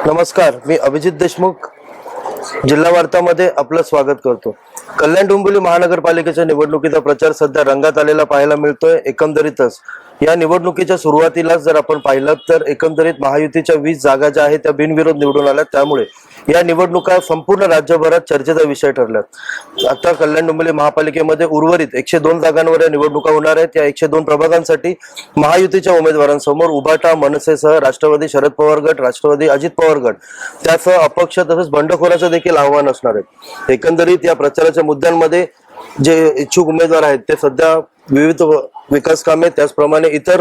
नमस्कार, मी अभिजित देशमुख जिल्हा वार्तामध्ये आपलं स्वागत करतो। कल्याण डोंबिवली महानगरपालिकेच्या निवडणुकीचा प्रचार सध्या रंगात आलेला पाहायला मिळतोय। एकंदरीतच या निवडणुकीच्या सुरुवातीलाच जर आपण पाहिलं तर एकंदरीत महायुतीच्या 20 जागा ज्या आहेत त्या बिनविरोध निवडून आल्या, त्यामुळे या निवडणुका संपूर्ण राज्यभरात चर्चेचा विषय ठरल्यात। आता कल्याण डोंबिवली महापालिकेमध्ये उर्वरित 102 जागांवर या निवडणुका होणार आहेत। या 102 प्रभागांसाठी महायुतीच्या उमेदवारांसमोर उभाटा, मनसेसह राष्ट्रवादी शरद पवार गट, राष्ट्रवादी अजित पवार गट, त्यासह अपक्ष तसंच बंडखोराचं देखील आव्हान असणार आहे। एकंदरीत या प्रचाराच्या मुद्द्यांमध्ये जे इच्छुक उमेदवार आहेत ते सध्या विविध विकास कामे त्याचप्रमाणे इतर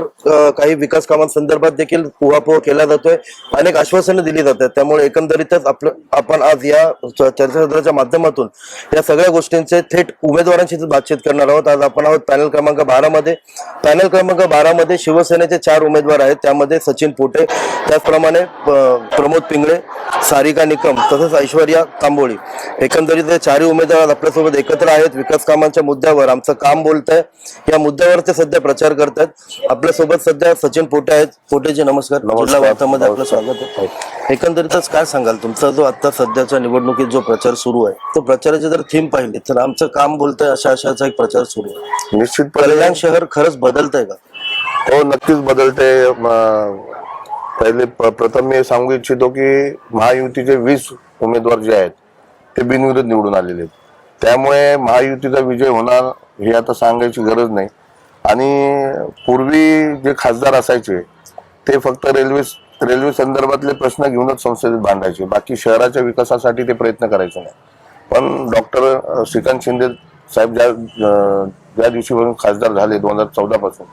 काही विकास कामांसंदर्भात देखील उहापोह केला जातोय, अनेक आश्वासनं दिली जातात। त्यामुळे एकंदरीतच आपण आज या चर्चासत्राच्या माध्यमातून या सगळ्या गोष्टींचे थेट उमेदवारांशी बातचीत करणार आहोत। आज आपण आहोत पॅनल क्रमांक 12 मध्ये। पॅनल क्रमांक 12 मध्ये शिवसेनेचे 4 उमेदवार आहेत, त्यामध्ये सचिन पोटे, त्याचप्रमाणे प्रमोद पिंगळे, सारिका निकम तसंच ऐश्वर्या तांबोळी। एकंदरीत हे 4 उमेदवार आपल्यासोबत एकत्र आहेत। विकास कामांच्या मुद्द्यावर आमचं काम बोलतंय या मुद्द्यावर ते सध्या प्रचार करतात। आपल्यासोबत सध्या सचिन पोटे आहेत। पोटेजी नमस्कार, जिल्हा वार्तामध्ये आपलं स्वागत आहे। एकंदरीतच काय सांगाल, तुमचा जो आता सध्याच्या निवडणुकीत जो प्रचार सुरू आहे तो प्रचाराची जर थीम पाहिली तर आमचं काम बोलतंय अशाचा एक प्रचार सुरू आहे। निश्चितपणे कल्याण शहर खरंच बदलतंय का? हो, नक्कीच बदलते। पहिले प्रथम मी सांगू इच्छितो की महायुतीचे 20 उमेदवार जे आहेत ते बिनविरोध निवडून आलेले आहेत, त्यामुळे महायुतीचा विजय होणार हे आता सांगायची गरज नाही। आणि पूर्वी जे खासदार असायचे ते फक्त रेल्वे संदर्भातले प्रश्न घेऊनच संसदेत भांडायचे, बाकी शहराच्या विकासासाठी ते प्रयत्न करायचे नाही। पण डॉक्टर श्रीकांत शिंदे साहेब ज्या दिवशीपासून खासदार झाले 2014 पासून,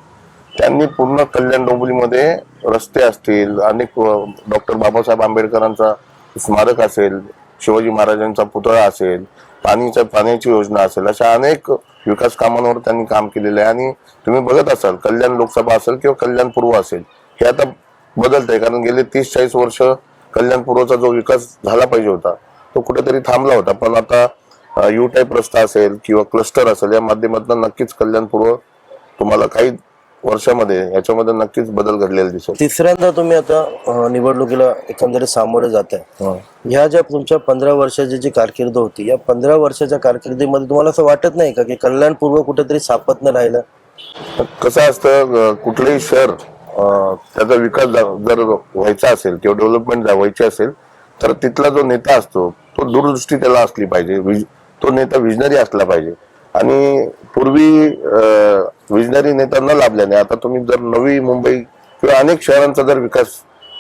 त्यांनी पूर्ण कल्याण डोंबिवलीमध्ये रस्ते असतील, अनेक डॉक्टर बाबासाहेब आंबेडकरांचा स्मारक असेल, शिवाजी महाराजांचा पुतळा असेल, पाण्याची योजना असेल, अशा अनेक विकास कामांवर त्यांनी काम केलेलं आहे। आणि तुम्ही बघत असाल कल्याण लोकसभा असेल किंवा कल्याण पूर्व असेल, हे आता बदलत आहे, कारण गेले 30-40 वर्ष कल्याण पूर्वचा जो विकास झाला पाहिजे होता तो कुठेतरी थांबला होता। पण आता यू टाईप रस्ता असेल किंवा क्लस्टर असेल, या माध्यमातून नक्कीच कल्याण पूर्व तुम्हाला काही वर्षामध्ये याच्यामध्ये नक्कीच बदल घडलेला दिसेल। तिसऱ्यांदा तुम्ही आता निवडणुकीला एकंदरीत सामोरे जात आहे। ह्या ज्या तुमच्या 15 वर्षाची जी कारकीर्द होती, या 15 वर्षाच्या कारकिर्दीमध्ये तुम्हाला असं वाटत नाही का की कल्याण पूर्व कुठेतरी सापत्न राहिलं? कसं असतं, कुठलंही शहर त्याचा विकास जर व्हायचा असेल किंवा डेव्हलपमेंट व्हायची असेल तर तिथला जो नेता असतो तो दूरदृष्टी त्याला असली पाहिजे, तो नेता विजनरी असला पाहिजे। आणि पूर्वी विजनरी नेता न लाभल्याने आता तुम्ही जर नवी मुंबई किंवा अनेक शहरांचा जर विकास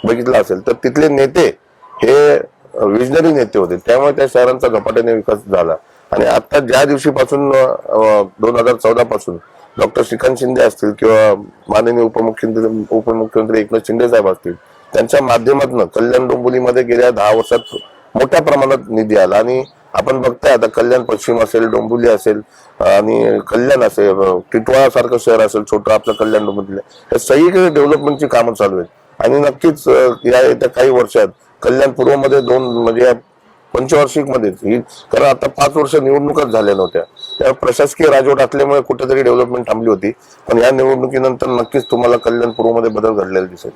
बघितला असेल तर तिथले नेते हे विजनरी नेते होते, त्यामुळे त्या शहरांचा झपाट्याने विकास झाला। आणि आता ज्या दिवशीपासून 2014 पासून डॉक्टर श्रीकांत शिंदे असतील किंवा माननीय उपमुख्यमंत्री एकनाथ शिंदे साहेब असतील, त्यांच्या माध्यमातून कल्याण डोंबिवलीमध्ये गेल्या 10 वर्षात मोठ्या प्रमाणात निधी आला। आणि आपण बघताय आता कल्याण पश्चिम असेल, डोंबिवली असेल आणि कल्याण असेल, टिटवाळा सारखं शहर असेल छोटं आपलं कल्याण डोंबिवली, हे सगळीकडे डेव्हलपमेंटची कामं चालू आहेत। आणि नक्कीच या येत्या काही वर्षात कल्याण पूर्वमध्ये म्हणजे पंचवार्षिक मध्येच ही, कारण आता 5 वर्ष निवडणुकाच झाल्या नव्हत्या, त्या प्रशासकीय राजवट असल्यामुळे कुठेतरी डेव्हलपमेंट थांबली होती। पण या निवडणुकीनंतर नक्कीच तुम्हाला कल्याण पूर्वमध्ये बदल घडलेला दिसेल।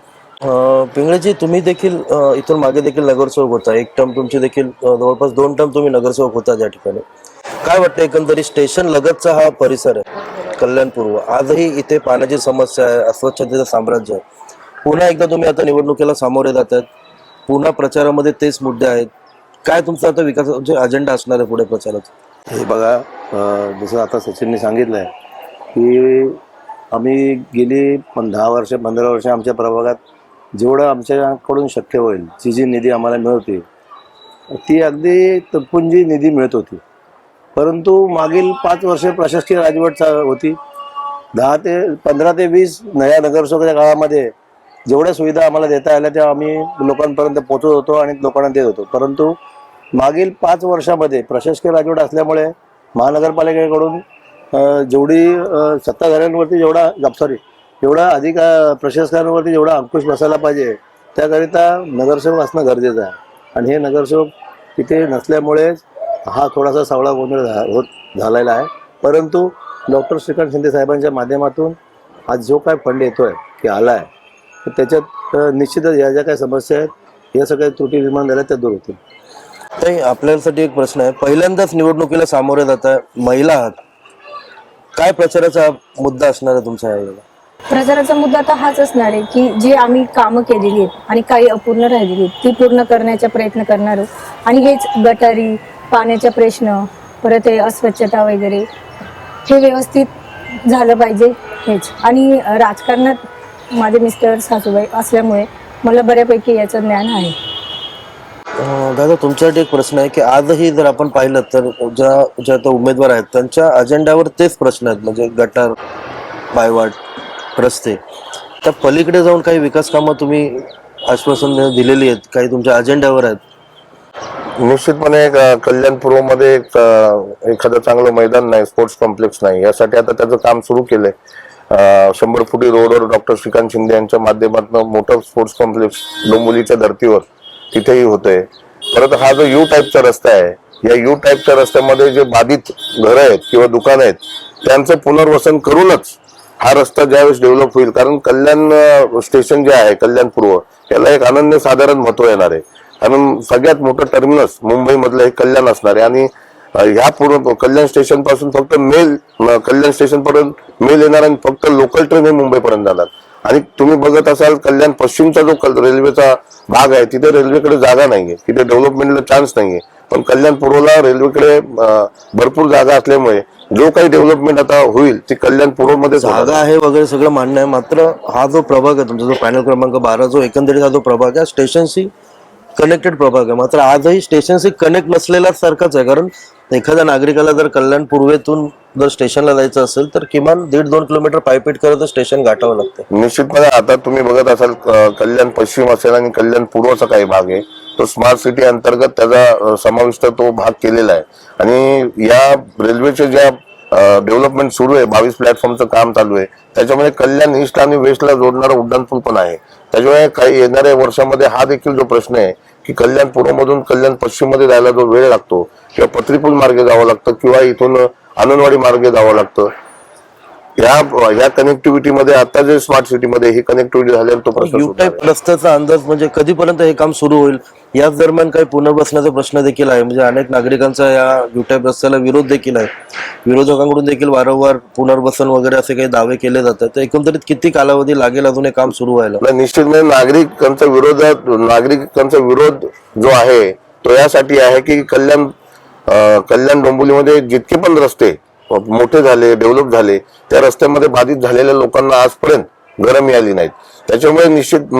पिंगळेजी, तुम्ही देखील इथून मागे देखील नगरसेवक होता, एक टर्म तुमची देखील जवळपास 2 टर्म तुम्ही नगरसेवक होता त्या ठिकाणी। काय वाटतं एकंदरीत स्टेशन लगतचा हा परिसर आहे कल्याण पूर्व, आजही इथे पाण्याची समस्या आहे, अस्वच्छतेचं साम्राज्य आहे। पुन्हा एकदा तुम्ही आता निवडणुकीला सामोरे जातात, पुन्हा प्रचारामध्ये तेच मुद्दे आहेत। काय तुमचा आता विकासाचा अजेंडा असणार आहे पुढे प्रचाराचा? हे बघा, जसं आता सचिनने सांगितलंय की आम्ही गेली 10 वर्ष 15 वर्ष आमच्या प्रभागात जेवढं आमच्याकडून शक्य होईल जी निधी आम्हाला मिळत होती ती अगदी तुटपुंजी निधी मिळत होती। परंतु मागील 5 वर्ष प्रशासकीय राजवट होती। 15 ते 20 नव्या नगरसेवकाच्या काळामध्ये जेवढ्या सुविधा आम्हाला देता आल्या त्या आम्ही लोकांपर्यंत पोहोचत होतो आणि लोकांना देत होतो। परंतु मागील 5 वर्षामध्ये प्रशासकीय राजवट असल्यामुळे महानगरपालिकेकडून जेवढी सत्ताधाऱ्यांवरती एवढा अधिक प्रशासकांवरती जेवढा अंकुश बसायला पाहिजे त्याकरिता नगरसेवक असणं गरजेचं आहे। आणि हे नगरसेवक तिथे नसल्यामुळे हा थोडासा सावळा गोंधळ झालेला आहे। परंतु डॉक्टर श्रीकांत शिंदे साहेबांच्या माध्यमातून आज जो काय फंड येतोय की आला आहे, तर त्याच्यात निश्चितच या ज्या काही समस्या आहेत या सगळ्या त्रुटी निर्माण झाल्या त्या दूर होतील. ताई, आपल्यासाठी एक प्रश्न आहे. पहिल्यांदाच निवडणुकीला सामोरे जात आहे, महिला आहात, काय प्रचाराचा मुद्दा असणार आहे तुमच्या यावेळेला? प्रचाराचा मुद्दा तर हाच असणार आहे की जी आम्ही कामं केलेली आहेत आणि काही अपूर्ण राहिलेली आहेत ती पूर्ण करण्याचा प्रयत्न करणार आहोत. आणि हेच गटारी, पाण्याचा प्रश्न, परत हे अस्वच्छता वगैरे हे व्यवस्थित झालं पाहिजे हेच. आणि राजकारणात माझे मिस्टर सासूबाई असल्यामुळे मला बऱ्यापैकी याचं ज्ञान आहे. दादा, तुमच्यासाठी एक प्रश्न आहे की आजही जर आपण पाहिलं तर ज्या आता उमेदवार आहेत त्यांच्या अजेंड्यावर तेच प्रश्न आहेत, म्हणजे गटार, पायवाट, रस्ते. त्या पलीकडे जाऊन काही विकास कामं तुम्ही आश्वासन दिलेली आहेत, काही तुमच्या अजेंड्यावर आहेत? निश्चितपणे कल्याण पूर्व मध्ये एखादं चांगलं मैदान नाही, स्पोर्ट्स कॉम्प्लेक्स नाही, यासाठी आता त्याचं काम सुरू केलंय. 100 फुटी रोडवर डॉक्टर श्रीकांत शिंदे यांच्या माध्यमातून मोठं स्पोर्ट्स कॉम्प्लेक्स डोंबिवलीच्या धर्तीवर तिथेही होतंय. परत हा जो यू टाईपचा रस्ता आहे, या यू टाईपच्या रस्त्यामध्ये जे बाधित घरं आहेत किंवा दुकान आहेत त्यांचं पुनर्वसन करूनच हा रस्ता ज्यावेळेस डेव्हलप होईल, कारण कल्याण स्टेशन जे आहे कल्याण पूर्व, याला एक अनन्यसाधारण महत्व येणार आहे. कारण सगळ्यात मोठं टर्मिनस मुंबई मधलं हे कल्याण असणार आहे. आणि ह्या पूर्ण कल्याण स्टेशन पासून फक्त कल्याण स्टेशन पर्यंत मेल येणार आणि फक्त लोकल ट्रेन हे मुंबईपर्यंत जाणार. आणि तुम्ही बघत असाल कल्याण पश्चिमचा जो रेल्वेचा भाग आहे तिथे रेल्वेकडे जागा नाहीये, तिथे डेव्हलपमेंटला चान्स नाहीये. पण कल्याण पूर्वला रेल्वेकडे भरपूर जागा असल्यामुळे जो काही डेव्हलपमेंट आता होईल ती कल्याण पूर्व मध्ये जागा आहे वगैरे सगळं मान्य आहे, मात्र हा जो प्रभाग आहे तुमचा, जो पॅनल क्रमांक 12, जो एकंदरीत हा जो प्रभाग आहे स्टेशनशी कनेक्टेड प्रभाग आहे, मात्र आजही स्टेशनशी कनेक्ट नसलेला सारखाच आहे. कारण एखाद्या नागरिकाला जर कल्याण पूर्वेतून जर स्टेशनला जायचं असेल तर किमान 1.5-2 किलोमीटर पायपीट करत स्टेशन गाठावं लागतं. निश्चितपणे आता तुम्ही बघत असाल कल्याण पश्चिम असेल आणि कल्याण पूर्वचा काही भाग आहे तो स्मार्ट सिटी अंतर्गत त्याचा समाविष्ट तो भाग केलेला आहे. आणि या रेल्वेचे ज्या डेव्हलपमेंट सुरू आहे, 22 प्लॅटफॉर्मचं काम चालू आहे, त्याच्यामध्ये कल्याण ईस्ट आणि वेस्टला जोडणारा उड्डाणपूल पण आहे. त्याच्यामुळे काही येणाऱ्या वर्षामध्ये हा देखील जो प्रश्न आहे की कल्याण पूर्वमधून कल्याण पश्चिम मध्ये जायला जो वेळ लागतो किंवा पत्रीपूल मार्गे जावं लागतं किंवा इथून आनंदवाडी मार्गे जावं लागतं, या कनेक्टिव्हिटी मध्ये आता जे स्मार्ट सिटी मध्ये ही कनेक्टिव्हिटी झाल्यावर तो प्रश्न यू टाईप रस्त्याचा अंदाज म्हणजे कधीपर्यंत हे काम सुरू होईल? याच दरम्यान काही पुनर्वसनाचा प्रश्न देखील आहे, म्हणजे अनेक नागरिकांचा या यू टाईप रस्त्याला विरोध देखील आहे. विरोधकांकडून देखील वारंवार पुनर्वसन वगैरे असे काही दावे केले जातात. तर एकंदरीत किती कालावधी लागेल अजून हे काम सुरू व्हायला? निश्चितपणे नागरिकांचा विरोध जो आहे तो यासाठी आहे की कल्याण डोंबिवलीमध्ये जितके पण रस्ते मोठे झाले, डेव्हलप झाले, त्या रस्त्यामध्ये बाधित झालेल्या लोकांना आजपर्यंत घरं मिळाली नाहीत. त्याच्यामुळे निश्चित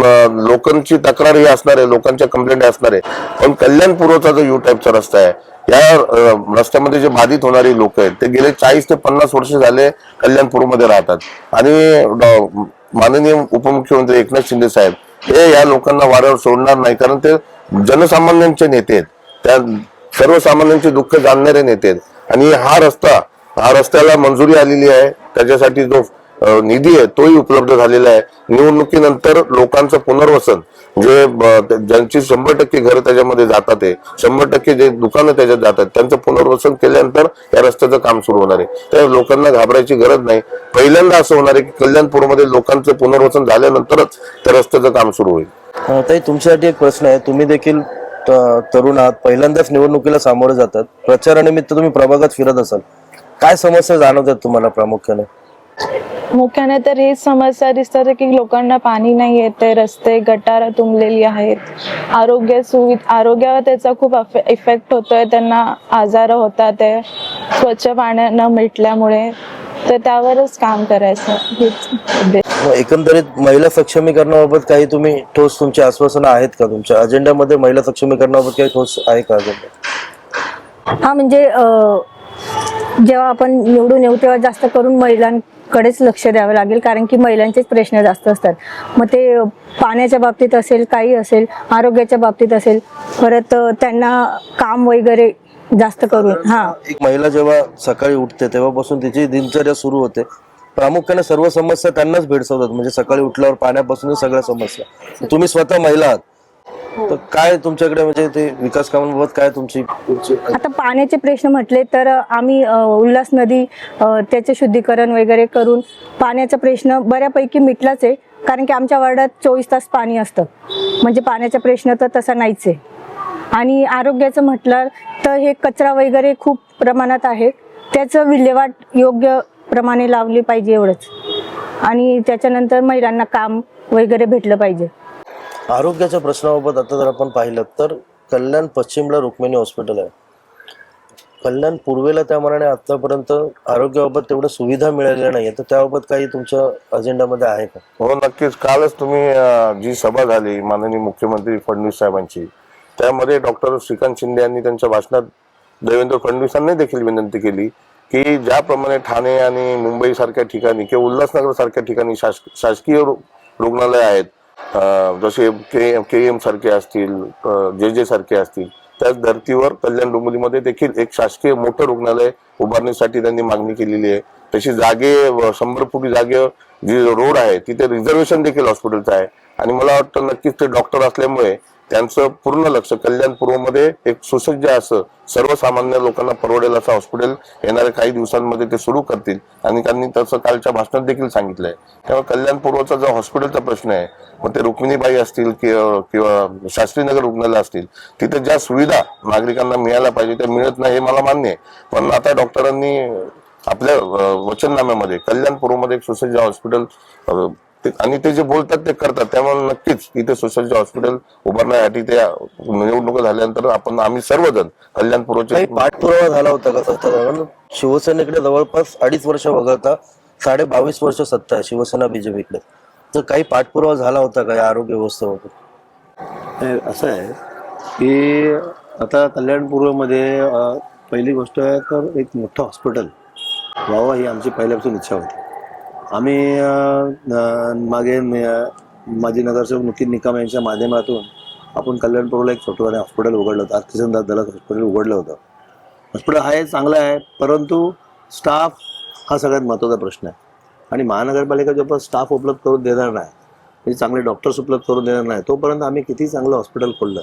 लोकांची तक्रार ही असणार आहे, लोकांच्या कंप्लेंट असणार आहे. पण कल्याण पूर्वचा जो यू टाईपचा रस्ता आहे, या रस्त्यामध्ये जे बाधित होणारी लोक आहेत ते गेले 40 ते 50 वर्ष झाले कल्याण पूर्वमध्ये राहतात. आणि माननीय उपमुख्यमंत्री एकनाथ शिंदे साहेब हे या लोकांना वाऱ्यावर सोडणार नाही, कारण ते जनसामान्यांचे नेते आहेत, त्या सर्वसामान्यांचे दुःख जाणणारे नेते आहेत. आणि हा रस्त्याला मंजुरी आलेली आहे, त्याच्यासाठी जो निधी आहे तोही उपलब्ध झालेला आहे. निवडणुकीनंतर लोकांचं पुनर्वसन, ज्यांची 100% घरं त्याच्यामध्ये जातात आहे, 100% जे दुकानं त्याच्यात जातात, त्यांचं पुनर्वसन केल्यानंतर या रस्त्याचं काम सुरू होणार आहे. त्या लोकांना घाबरायची गरज नाही. पहिल्यांदा असं होणार आहे की कल्याणपूरमध्ये लोकांचं पुनर्वसन झाल्यानंतरच त्या रस्त्याचं काम सुरू होईल. ताई, तुमच्यासाठी एक प्रश्न आहे. तुम्ही देखील तरुण आहात, पहिल्यांदाच निवडणुकीला सामोरे जातात, प्रचारानिमित्त तुम्ही प्रभागात फिरत असाल, काय समस्या जाणवतात तुम्हाला प्रामुख्याने? मुख्याने तर ही समस्या दिसतात की लोकांना पाणी नाही येते, रस्ते गटार तुंबलेली आहेत, आरोग्यावर त्याचा खूप इफेक्ट होतोय, त्यांना आजार होतात ते स्वच्छ पाणी न मिळाल्यामुळे. तर त्यावरच काम करायचं. एकंदरीत महिला सक्षमीकरणाबाबत काही तुम्ही ठोस तुमची आश्वासनं आहेत का? तुमच्या अजेंड्यामध्ये महिला सक्षमीकरणाबाबत काही ठोस आहे का अजेंडा? हा, म्हणजे जेव्हा आपण निवडून येऊ तेव्हा जास्त करून महिलांकडेच लक्ष द्यावं लागेल, कारण की महिलांचेच प्रश्न जास्त असतात. मग ते पाण्याच्या बाबतीत असेल, काही असेल, आरोग्याच्या बाबतीत असेल, परत त्यांना काम वगैरे जास्त करून. हा, एक महिला जेव्हा सकाळी उठते तेव्हापासून तिची दिनचर्या सुरू होते, प्रामुख्याने सर्व समस्या त्यांनाच भेडसावतात, म्हणजे सकाळी उठल्यावर पाण्यापासून सगळ्या समस्या. तुम्ही स्वतः महिला आहात, तर काय तुमच्याकडे म्हणजे ते विकास कामांबाबत काय तुमची? आता पाण्याचे प्रश्न म्हटले तर आम्ही उल्हास नदी त्याचे शुद्धीकरण वगैरे करून पाण्याचा प्रश्न बऱ्यापैकी मिटलाच आहे. कारण की आमच्या वार्डात 24 तास पाणी असतं, म्हणजे पाण्याचा प्रश्न तर तसा नाहीच आहे. आणि आरोग्याचं म्हटलं तर हे कचरा वगैरे खूप प्रमाणात आहे, त्याचं विल्हेवाट योग्य प्रमाणे लावली पाहिजे एवढंच. आणि त्याच्यानंतर महिलांना काम वगैरे भेटलं पाहिजे. आरोग्याच्या प्रश्नाबाबत आता जर आपण पाहिलं तर कल्याण पश्चिमला रुक्मिणी हॉस्पिटल आहे, कल्याण पूर्वेला त्या मनाने आतापर्यंत आरोग्याबाबत तेवढ्या सुविधा मिळालेल्या नाही, तर त्याबाबत काही तुमच्या अजेंडामध्ये आहे का? हो नक्कीच. कालच तुम्ही जी सभा झाली माननीय मुख्यमंत्री फडणवीस साहेबांची, त्यामध्ये डॉक्टर श्रीकांत शिंदे यांनी त्यांच्या भाषणात देवेंद्र फडणवीसांनी देखील विनंती केली की ज्याप्रमाणे ठाणे आणि मुंबई सारख्या ठिकाणी किंवा उल्हासनगर सारख्या ठिकाणी शासकीय रुग्णालय आहेत, जसे KM सारखे असतील, JJ सारखे असतील, त्याच धर्तीवर कल्याण डोंबिवलीमध्ये देखील एक शासकीय मोठं रुग्णालय उभारण्यासाठी त्यांनी मागणी केलेली आहे. तशी जागे 100 फुटी जागे जी रोड आहे तिथे रिझर्वेशन देखील हॉस्पिटलचं आहे. आणि मला वाटतं नक्कीच ते डॉक्टर असल्यामुळे त्यांचं पूर्ण लक्ष कल्याण पूर्वमध्ये एक सुसज्ज असं सर्वसामान्य लोकांना परवडेल असं हॉस्पिटल येणाऱ्या काही दिवसांमध्ये ते सुरू करतील. आणि त्यांनी तसं कालच्या भाषणात देखील सांगितलंय. त्यामुळे कल्याण पूर्वचा जो हॉस्पिटलचा प्रश्न आहे, मग ते रुक्मिणीबाई असतील किंवा शास्त्रीनगर रुग्णालय असतील, तिथे ज्या सुविधा नागरिकांना मिळायला पाहिजे त्या मिळत नाही हे मला मान्य आहे. पण आता डॉक्टरांनी आपल्या वचननाम्यामध्ये कल्याण पूर्वमध्ये एक सुसज्ज हॉस्पिटल आणि ते जे बोलतात ते करतात, त्यामुळे नक्कीच तिथे सुसज्ज हॉस्पिटल उभारण्यासाठी ते निवडणुका झाल्यानंतर आम्ही सर्वजण कल्याण पूर्वचे काही पाठपुरावा झाला होता का सत्ता? कारण शिवसेनेकडे जवळपास 2.5 वर्ष वगळता 22.5 वर्ष सत्ता आहे शिवसेना BJPकडे, तर काही पाठपुरावा झाला होता का या आरोग्य व्यवस्थेबाबत? असं आहे की आता कल्याणपूर्वमध्ये पहिली गोष्ट आहे तर एक मोठं हॉस्पिटल व्हावं ही आमची पहिल्यापासून इच्छा होती. आम्ही मागे माजी नगरसेवक नितीन निकम यांच्या माध्यमातून आपण कल्याणपूरला एक छोटं हॉस्पिटल उघडलं होतं, किसन दलाल हॉस्पिटल उघडलं होतं. हॉस्पिटल आहे, चांगलं आहे, परंतु स्टाफ हा सगळ्यात महत्त्वाचा प्रश्न आहे. आणि महानगरपालिका जोपर्यंत स्टाफ उपलब्ध करून देणार नाही, म्हणजे चांगले डॉक्टर्स उपलब्ध करून देणार नाही, तोपर्यंत आम्ही किती चांगलं हॉस्पिटल खोललं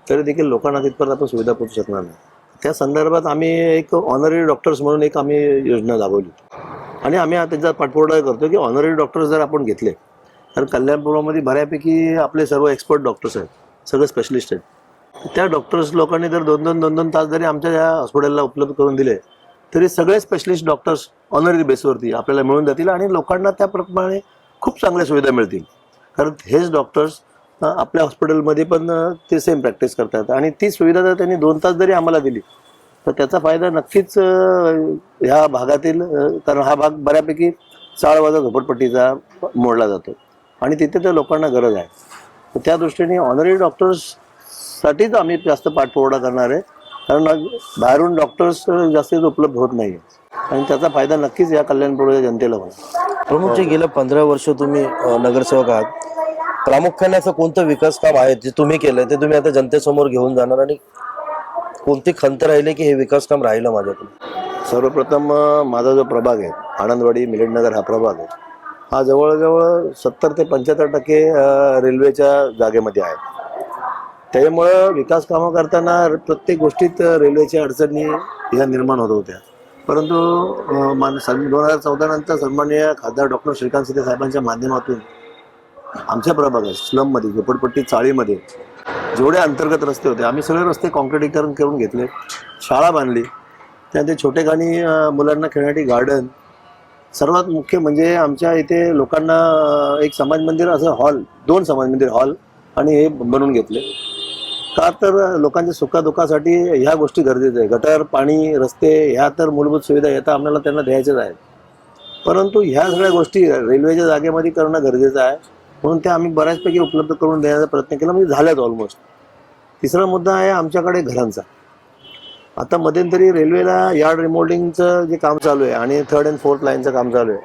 तरी देखील लोकांना तिथपर्यंत आपण सुविधा पोहोचू शकणार नाही. त्या संदर्भात आम्ही एक ऑनररी डॉक्टर्स म्हणून एक आम्ही योजना राबवली आणि आम्ही त्याचा पाठपुरावा करतो की ऑनररी डॉक्टर्स जर आपण घेतले तर कल्याणपूर्वमध्ये बऱ्यापैकी आपले सर्व एक्सपर्ट डॉक्टर्स आहेत, सगळे स्पेशलिस्ट आहेत. त्या डॉक्टर्स लोकांनी जर 2-2 तास जरी आमच्या या हॉस्पिटलला उपलब्ध करून दिले तरी सगळे स्पेशलिस्ट डॉक्टर्स ऑनररी बेसवरती आपल्याला मिळून जातील आणि लोकांना त्याप्रमाणे खूप चांगल्या सुविधा मिळतील. कारण हेच डॉक्टर्स आपल्या हॉस्पिटलमध्ये पण ते सेम प्रॅक्टिस करतात आणि ती सुविधा जर त्यांनी 2 तास जरी आम्हाला दिली तर त्याचा फायदा नक्कीच ह्या भागातील, कारण हा भाग बऱ्यापैकी चाळवाजा झोपडपट्टीचा मोडला जातो आणि तिथे त्या लोकांना गरज आहे. तर त्या दृष्टीने ऑनररी डॉक्टर्ससाठीच आम्ही जास्त पाठपुरावा करणार आहे, कारण बाहेरून डॉक्टर्स जास्त उपलब्ध होत नाही आणि त्याचा फायदा नक्कीच या कल्याणपूर्वच्या जनतेला होईल. प्रमुखजी, गेल्या 15 वर्ष तुम्ही नगरसेवक आहात, प्रामुख्याने असं कोणतं विकास काम आहे जे तुम्ही केलंय ते तुम्ही आता जनतेसमोर घेऊन जाणार आणि कोणती खंत राहिली की हे विकास काम राहिलं माझ्याकडे? सर्वप्रथम माझा जो प्रभाग आहे आनंदवाडी मिलिंदनगर हा प्रभाग आहे, हा जवळजवळ 70 ते 75% रेल्वेच्या जागेमध्ये आहे. त्यामुळं विकास कामं करताना प्रत्येक गोष्टीत रेल्वेच्या अडचणी ह्या निर्माण होत होत्या. परंतु 2014 नंतर सन्माननीय खासदार डॉक्टर श्रीकांत शिंदे साहेबांच्या माध्यमातून आमच्या प्रभागात स्लममध्ये झोपडपट्टी चाळीमध्ये जेवढे अंतर्गत रस्ते होते आम्ही सगळे रस्ते कॉन्क्रिटीकरण करून घेतले, शाळा बांधली, त्यामध्ये छोटेखानी मुलांना खेळण्यासाठी गार्डन, सर्वात मुख्य म्हणजे आमच्या इथे लोकांना एक समाज मंदिर असं हॉल, 2 समाज मंदिर हॉल आणि हे बनवून घेतले. का तर लोकांच्या सुखदुःखासाठी ह्या गोष्टी गरजेच्या आहे. गटर, पाणी, रस्ते ह्या तर मूलभूत सुविधा येतात आपल्याला त्यांना द्यायच्याच आहेत, परंतु ह्या सगळ्या गोष्टी रेल्वेच्या जागेमध्ये करणं गरजेचं आहे. म्हणून त्या आम्ही बऱ्याचपैकी उपलब्ध करून देण्याचा प्रयत्न केला, म्हणजे झाल्याच ऑलमोस्ट. तिसरा मुद्दा आहे आमच्याकडे घरांचा. आता मध्यंतरी रेल्वेला यार्ड रिमोल्डिंगचं जे काम चालू आहे आणि 3rd and 4th लाईनचं काम चालू आहे,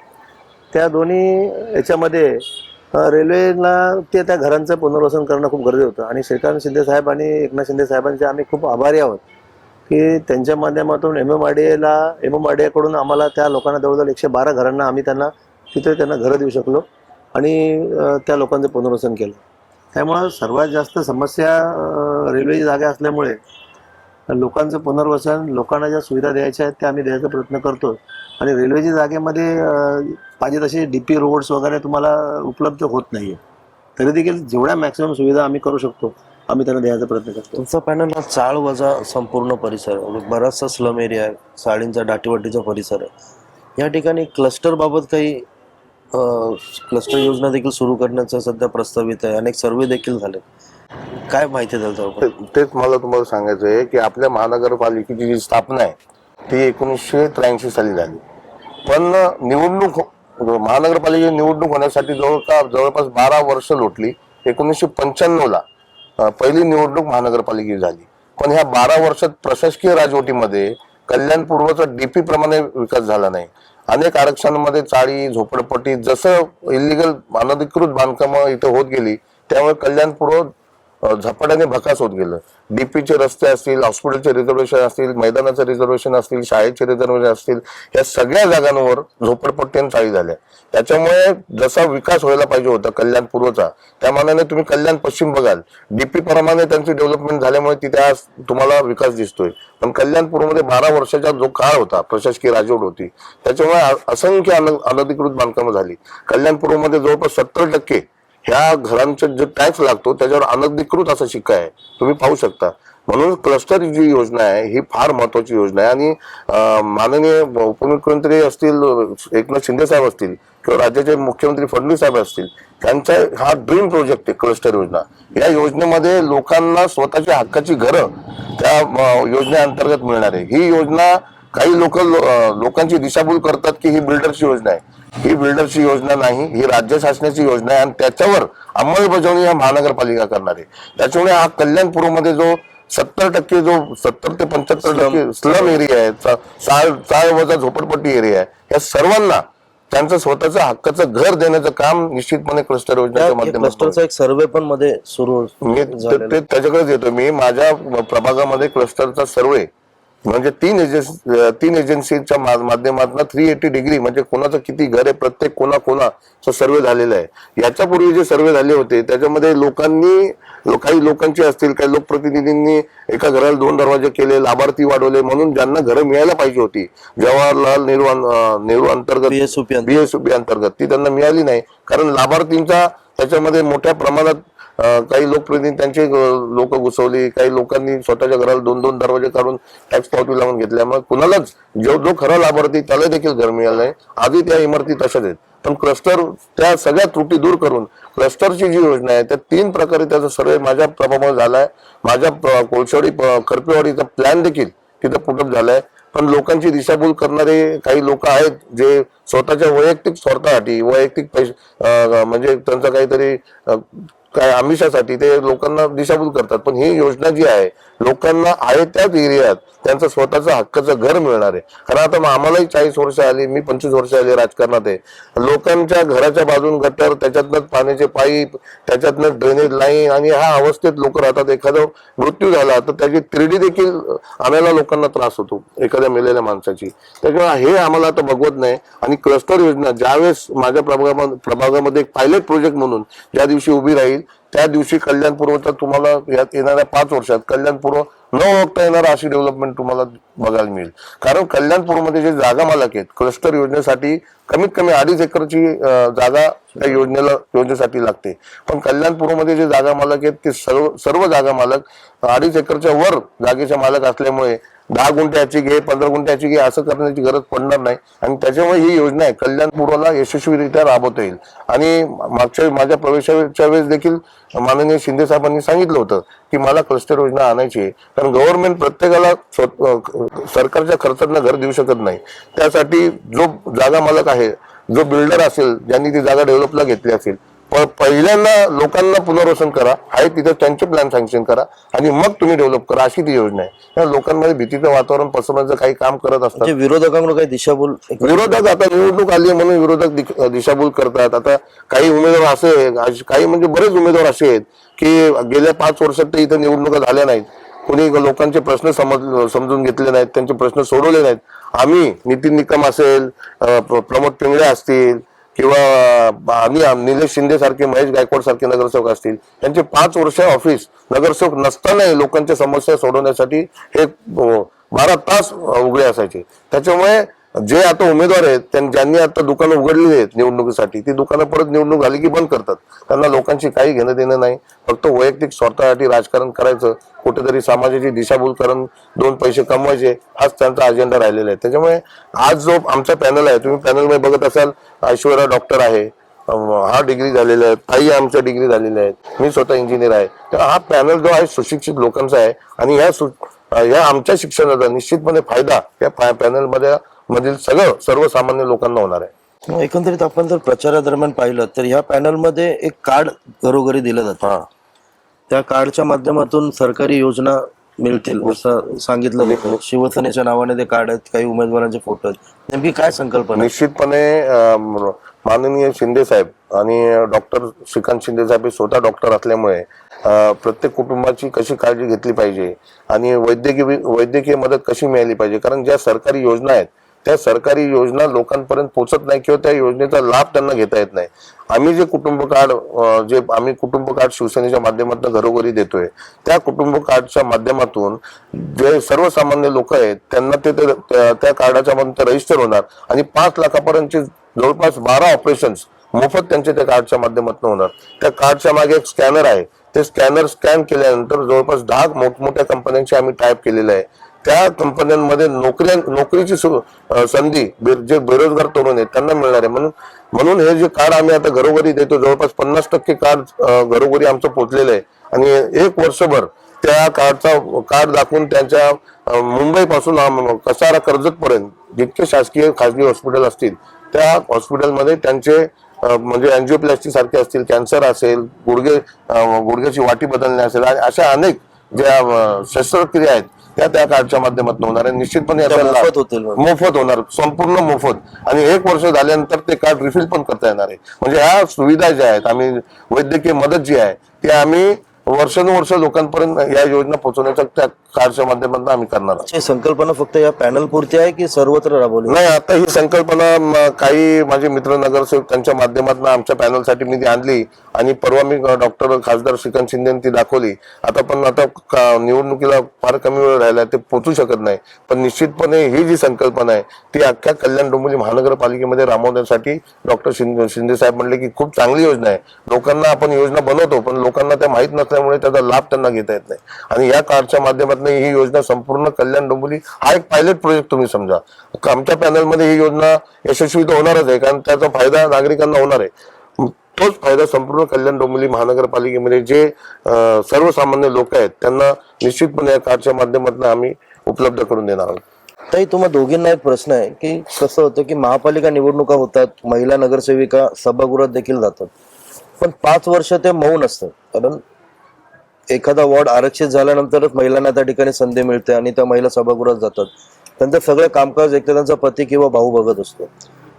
त्या दोन्ही याच्यामध्ये रेल्वेला त्या घरांचं पुनर्वसन करणं खूप गरजेचं होतं. आणि श्रीकांत शिंदे साहेब आणि एकनाथ शिंदे साहेबांचे आम्ही खूप आभारी आहोत की त्यांच्या माध्यमातून MMRDA कडून आम्हाला त्या लोकांना जवळजवळ 112 घरांना आम्ही त्यांना घरं देऊ शकलो आणि त्या लोकांचं पुनर्वसन केलं. त्यामुळं सर्वात जास्त समस्या रेल्वेची जागा असल्यामुळे लोकांचं पुनर्वसन, लोकांना ज्या सुविधा द्यायच्या आहेत त्या आम्ही द्यायचा प्रयत्न करतो. आणि रेल्वेच्या जागेमध्ये पाहिजे तसे DP रोड्स वगैरे तुम्हाला उपलब्ध होत नाहीये, तरी देखील जेवढ्या मॅक्सिमम सुविधा आम्ही करू शकतो आम्ही त्यांना द्यायचा प्रयत्न करतो. तुमचा पॅनल हा चाळ वजा संपूर्ण परिसर आहे, म्हणजे बराचसा स्लम एरिया आहे, साडींचा दाटीवाटीचा परिसर आहे. या ठिकाणी क्लस्टर बाबत काही क्लस्टर योजना देखील सुरू करण्याचा सध्या प्रस्तावित आहे. अनेक सर्वे देखील झाले. काय माहिती द्याल त्याबद्दल? तेच मला तुम्हाला सांगायचं आहे की आपल्या महानगरपालिकेची जी स्थापना आहे ती 1983 साली झाली. पण निवडणूक महानगरपालिकेची निवडणूक होण्यासाठी जवळपास 12 वर्ष लोटली. 1995 ला पहिली निवडणूक महानगरपालिकेची झाली. पण ह्या 12 वर्षात प्रशासकीय राजवटीमध्ये कल्याण पूर्वचा DP प्रमाणे विकास झाला नाही. अनेक आरक्षणांमध्ये चाळी, झोपडपट्टी, जसं इलिगल अनधिकृत बांधकामं इथं होत गेली त्यामुळे कल्याण पूर्व झपाट्याने भकास होत गेलं. DPचे रस्ते असतील, हॉस्पिटलचे रिझर्वेशन असतील, मैदानाचं रिझर्वेशन असतील, शाळेचे रिझर्वेशन असतील, या सगळ्या जागांवर झोपडपट्टी आणि चाळी झाल्या. त्याच्यामुळे जसा विकास व्हायला पाहिजे होता कल्याण पूर्वचा त्या मानाने तुम्ही कल्याण पश्चिम बघाल, DP प्रमाणे त्यांची डेव्हलपमेंट झाल्यामुळे तिथे आज तुम्हाला विकास दिसतोय. पण कल्याण पूर्वमध्ये 12 वर्षाचा जो काळ होता, प्रशासकीय राजवट होती, त्याच्यामुळे असंख्य अनधिकृत बांधकामं झाली. कल्याण पूर्वमध्ये जवळपास 70% ह्या घरांचा जो टॅक्स लागतो त्याच्यावर अनधिकृत असा शिक्का आहे, तुम्ही पाहू शकता. म्हणून क्लस्टर जी योजना आहे ही फार महत्वाची योजना आहे. आणि माननीय उपमुख्यमंत्री असतील एकनाथ शिंदे साहेब असतील किंवा राज्याचे मुख्यमंत्री फडणवीस साहेब असतील, त्यांचा हा ड्रीम प्रोजेक्ट आहे क्लस्टर योजना. या योजनेमध्ये लोकांना स्वतःच्या हक्काची घरं त्या योजनेअंतर्गत मिळणार आहे. ही योजना काही लोकांची दिशाभूल करतात की ही बिल्डरची योजना आहे. ही बिल्डरची योजना नाही, ही राज्य शासनाची योजना आहे आणि त्याच्यावर अंमलबजावणी या महानगरपालिका करणार आहे. त्याच्यामुळे हा कल्याण पूर्वमध्ये जो 70% जो 70 ते 75% स्लम एरिया आहे, चाळ वजा झोपडपट्टी एरिया आहे, या सर्वांना त्यांचं स्वतःचं हक्काचं घर देण्याचं काम निश्चितपणे क्लस्टर योजनेच्या माध्यमातून. क्लस्टरचा एक सर्वे पण मध्ये सुरू मी त्याच्याकडेच येतो. मी माझ्या प्रभागामध्ये क्लस्टरचा सर्वे म्हणजे तीन एजन्सीच्या माध्यमातून 380 डिग्री म्हणजे कोणाचं किती घर आहे प्रत्येक कोणाचा सर्वे झालेला आहे. याच्यापूर्वी जे सर्वे झाले होते त्याच्यामध्ये काही लोकांची असतील, काही लोकप्रतिनिधींनी एका घराला 2 दरवाजे केले, लाभार्थी वाढवले, म्हणून ज्यांना घरं मिळायला पाहिजे होती जवाहरलाल नेहरू अंतर्गत BSUP अंतर्गत ती त्यांना मिळाली नाही. कारण लाभार्थींचा त्याच्यामध्ये मोठ्या प्रमाणात काही लोकप्रतिनिधी त्यांचे लोक घुसवली, काही लोकांनी स्वतःच्या घराला 2-2 दरवाजे काढून टॅक्स पावती लावून घेतल्यामुळे कुणालाच जो खरा लाभार्थी त्याला देखील घर मिळालं नाही. आधी त्या इमारती तशाच आहेत. पण क्लस्टर त्या सगळ्या त्रुटी दूर करून क्लस्टरची जी योजना आहे त्या 3 प्रकारे त्याचा सर्वे माझ्या प्रभावामध्ये झालाय. माझ्या कोळशेवाडी करपेवाडीचा प्लॅन देखील तिथं पुटअप झालाय. पण लोकांची दिशाभूल करणारे काही लोक आहेत जे स्वतःच्या वैयक्तिक स्वार्थासाठी, वैयक्तिक पैसे म्हणजे त्यांचा काहीतरी काय आमिषासाठी ते लोकांना दिशाभूल करतात. पण ही योजना जी आहे लोकांना आहे त्याच एरियात त्यांचं स्वतःचं हक्काचं घर मिळणार आहे. कारण आता आम्हालाही 40 वर्ष आली, मी 25 वर्ष आले राजकारणात आहे. लोकांच्या घराच्या बाजून गटर, त्याच्यातनं पाण्याचे पाईप, त्याच्यातनं ड्रेनेज लाईन आणि ह्या अवस्थेत लोक राहतात. एखादा मृत्यू झाला तर त्याची 3D देखील आणायला लोकांना त्रास होतो एखाद्या मेलेल्या माणसाची. त्याच्यामुळे हे आम्हाला आता बघवत नाही. आणि क्लस्टर योजना ज्यावेळेस माझ्या प्रभागामध्ये एक पायलट प्रोजेक्ट म्हणून ज्या दिवशी उभी राहील त्या दिवशी कल्याण पूर्वचा तुम्हाला यात येणाऱ्या 5 वर्षात कल्याण पूर्व न ओळखता येणार अशी डेव्हलपमेंट तुम्हाला बघायला मिळेल. कारण कल्याणपूरमध्ये जे जागा मालक आहेत क्लस्टर योजनेसाठी कमीत कमी 2.5 एकरची जागा त्या योजनेसाठी लागते. पण कल्याणपूरमध्ये जे जागा मालक आहेत ते सर्व जागा मालक 2.5 एकरच्या वर जागेचे मालक असल्यामुळे 10 गुंठ्याची घे, 15 गुंठ्याची घे असं करण्याची गरज पडणार नाही. आणि त्याच्यामुळे ही योजना आहे कल्याणपूरला यशस्वीरित्या राबवता येईल. आणि माझ्या प्रवेशाच्या वेळेस देखील माननीय शिंदे साहेबांनी सांगितलं होतं की मला क्लस्टर योजना आणायची आहे. कारण गव्हर्नमेंट प्रत्येकाला सरकारच्या खर्चातनं घर देऊ शकत नाही. त्यासाठी जो जागा मालक आहे, जो बिल्डर असेल, ज्यांनी ती जागा डेव्हलपला घेतली असेल, पहिल्यांदा लोकांना पुनर्वसन करा, आहे तिथे त्यांचे प्लॅन सँक्शन करा आणि मग तुम्ही डेव्हलप करा, अशी ती योजना आहे. लोकांमध्ये भीतीचं वातावरण पसरवण्याचं काही काम करत असतात. विरोधकांकडून काही दिशाभूल विरोधक आता निवडणूक आली म्हणून विरोधक दिशाभूल करतात. आता काही उमेदवार असे, काही म्हणजे बरेच उमेदवार असे आहेत की गेल्या 5 वर्षात तर इथे निवडणुका झाल्या नाहीत, कोणी लोकांचे प्रश्न समजून घेतले नाहीत, त्यांचे प्रश्न सोडवले नाहीत. आम्ही नितीन निकम असेल, प्रमोद पिंगळे असतील किंवा आणि निलेश शिंदे सारखे, महेश गायकवाड सारखे नगरसेवक असतील, त्यांचे 5 वर्ष ऑफिस नगरसेवक नसतानाही लोकांच्या समस्या सोडवण्यासाठी हे 12 तास उघडे असायचे. त्याच्यामुळे जे आता उमेदवार आहेत ज्यांनी आता दुकानं उघडलेली आहेत निवडणुकीसाठी, ती दुकानं परत निवडणूक झाली की बंद करतात. त्यांना लोकांशी काही घेणं देणं नाही, फक्त वैयक्तिक स्वार्थासाठी राजकारण करायचं, कुठेतरी समाजाची दिशाभूल करून 2 पैसे कमवायचे, हाच त्यांचा अजेंडा राहिलेला आहे. त्याच्यामुळे आज जो आमचा पॅनल आहे, तुम्ही पॅनल मध्ये बघत असाल, ऐश्वर्या डॉक्टर आहे, हा डिग्री झालेला आहे, ताई आमच्या डिग्री झालेल्या आहेत, मी स्वतः इंजिनियर आहे. तर हा पॅनल जो आहे सुशिक्षित लोकांचा आहे आणि या आमच्या शिक्षणाचा निश्चितपणे फायदा या पॅनल मधील सर्वसामान्य लोकांना होणार आहे. एकंदरीत आपण जर प्रचारादरम्यान पाहिलं तर ह्या पॅनलमध्ये एक कार्ड घरोघरी दिलं जातं. त्या कार्डच्या माध्यमातून सरकारी योजना मिळतील असं सांगितलं जातं. शिवसेनेच्या नावाने ते कार्ड आहेत, काही उमेदवारांचे फोटो आहेत. नेमकी काय संकल्पना? निश्चितपणे माननीय शिंदे साहेब आणि डॉक्टर श्रीकांत शिंदे साहेब हे स्वतः डॉक्टर असल्यामुळे प्रत्येक कुटुंबाची कशी काळजी घेतली पाहिजे आणि वैद्यकीय मदत कशी मिळाली पाहिजे, कारण ज्या सरकारी योजना आहेत त्या सरकारी योजना लोकांपर्यंत पोहोचत नाही किंवा त्या योजनेचा लाभ त्यांना घेता येत नाही. आम्ही जे कुटुंब कार्ड शिवसेनेच्या माध्यमातून घरोघरी देतोय, त्या कुटुंब कार्डच्या माध्यमातून जे सर्वसामान्य लोक आहेत त्यांना त्या कार्डाच्या मध्ये रजिस्टर होणार आणि 5 लाखापर्यंतचे जवळपास 12 ऑपरेशन्स मोफत त्यांच्या त्या कार्डच्या माध्यमातून होणार. त्या कार्डच्या मागे एक स्कॅनर आहे, ते स्कॅनर स्कॅन केल्यानंतर जवळपास 10 मोठमोठ्या कंपन्यांची आम्ही टाईप केलेलं आहे. त्या कंपन्यांमध्ये नोकरीची संधी जे बेरोजगार तरुण आहेत त्यांना मिळणार आहे. म्हणून हे जे कार्ड आम्ही आता घरोघरी देतो, जवळपास 50% कार्ड घरोघरी आमचं पोहोचलेलं आहे आणि 1 वर्षभर त्या कार्ड दाखवून त्यांच्या मुंबईपासून कसारा कर्जत पर्यंत जितके शासकीय खासगी हॉस्पिटल असतील त्या हॉस्पिटलमध्ये त्यांचे म्हणजे अँजिओप्लास्टी सारखे असतील, कॅन्सर असेल, गुडघ्याची वाटी बदलणे असेल, अशा अनेक ज्या शस्त्रक्रिया आहेत त्या कार्डच्या माध्यमातून होणार आहे. निश्चितपणे मोफत होणार, संपूर्ण मोफत. आणि 1 वर्ष झाल्यानंतर ते कार्ड रिफिल पण करता येणार आहे. म्हणजे ह्या सुविधा ज्या आहेत, आम्ही वैद्यकीय मदत जी आहे ती आम्ही वर्षानुवर्ष लोकांपर्यंत या योजना पोहोचवण्याच्या त्या कार्डच्या माध्यमातून आम्ही करणार आहोत. संकल्पना फक्त या पॅनल पुरती आहे की सर्वत्र राबवली? नाही, आता ही संकल्पना काही माझे मित्र नगरसेवक त्यांच्या माध्यमातून आमच्या पॅनलसाठी मी ती आणली आणि परवा मी डॉक्टर खासदार श्रीकांत शिंदे ती दाखवली. आता निवडणुकीला फार कमी वेळ राहिला, ते पोहोचू शकत नाही, पण निश्चितपणे ही जी संकल्पना आहे ती अख्ख्या कल्याण डोंबिवली महानगरपालिकेमध्ये राबवण्यासाठी डॉक्टर शिंदे साहेब म्हणले की खूप चांगली योजना आहे. लोकांना आपण योजना बनवतो पण लोकांना त्या माहित नसल्यामुळे त्याचा लाभ त्यांना घेता येत नाही. आणि या कार्डच्या माध्यमातून ही योजना संपूर्ण कल्याण डोंबिवली हा एक पायलट प्रोजेक्ट तुम्ही समजा. आमच्या पॅनलमध्ये ही योजना यशस्वी तर होणारच आहे, कारण त्याचा फायदा नागरिकांना होणार आहे. तोच फायदा संपूर्ण कल्याण डोंबिवली महानगरपालिकेमध्ये जे सर्वसामान्य लोक आहेत त्यांना निश्चितपणे या कार्डच्या माध्यमातून आम्ही उपलब्ध करून देणार आहोत. ताई, तुम्हा दोघींना एक प्रश्न आहे की कसं होतं की महापालिका निवडणुका होतात, महिला नगरसेविका सभागृहात देखील जातात, पण 5 वर्ष ते मौन असतात. कारण एखादा वॉर्ड आरक्षित झाल्यानंतरच महिलांना त्या ठिकाणी संधी मिळते आणि त्या महिला सभागृहात जातात. त्यांचं सगळं कामकाज एक त्यांचा पती किंवा भाऊ बघत असतो.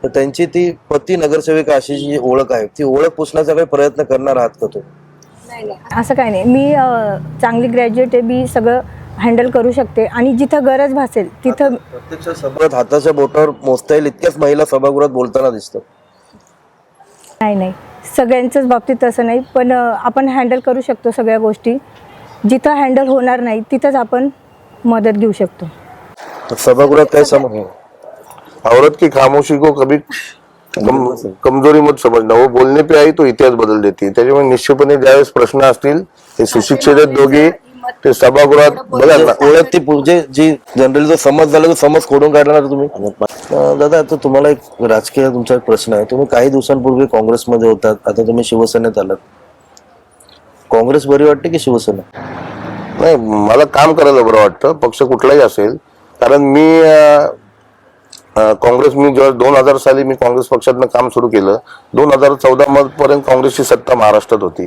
तर त्यांची ती पती नगरसेविका अशी जी ओळख आहे ती ओळख पुसण्याचा काही प्रयत्न करणार आहात का तुम्ही? असं काही नाही. मी चांगली ग्रॅज्युएट आहे, मी सगळं हँडल करू शकते आणि जिथं गरज भासेल तिथं प्रत्यक्ष सभागृहात हाताच्या बोटावर मोजता येईल इतक्याच महिला सभागृहात बोलताना दिसतात. नाही, सगळ्यांच्याच बाबतीत तसं नाही, पण आपण हँडल करू शकतो सगळ्या गोष्टी. जिथं हँडल होणार नाही तिथंच आपण मदत घेऊ शकतो. सभागृहात काय औरत की खामोशी को कभी कमजोरी मत समजना, वो बोलने पे आई तो इतिहास बदल देती. त्याच्यामुळे निश्चितपणे ज्यावेळेस प्रश्न असतील ते सुशिक्षित आहेत दोघी, ते सभागृहात बघा ना. ओळख ती म्हणजे जी जनरली जो समज झाला तो समज खोडून काढणार तुम्ही. दादा, आता तुम्हाला एक राजकीय तुमचा एक प्रश्न आहे. तुम्ही काही दिवसांपूर्वी काँग्रेसमध्ये होतात, आता तुम्ही शिवसेनेत आलात. काँग्रेस बरी वाटते की शिवसेना? नाही, मला काम करायला बरं वाटतं, पक्ष कुठलाही असेल. कारण मी जेव्हा 2000 साली मी काँग्रेस पक्षातनं काम सुरू केलं, 2014 पर्यंत काँग्रेसची सत्ता महाराष्ट्रात होती.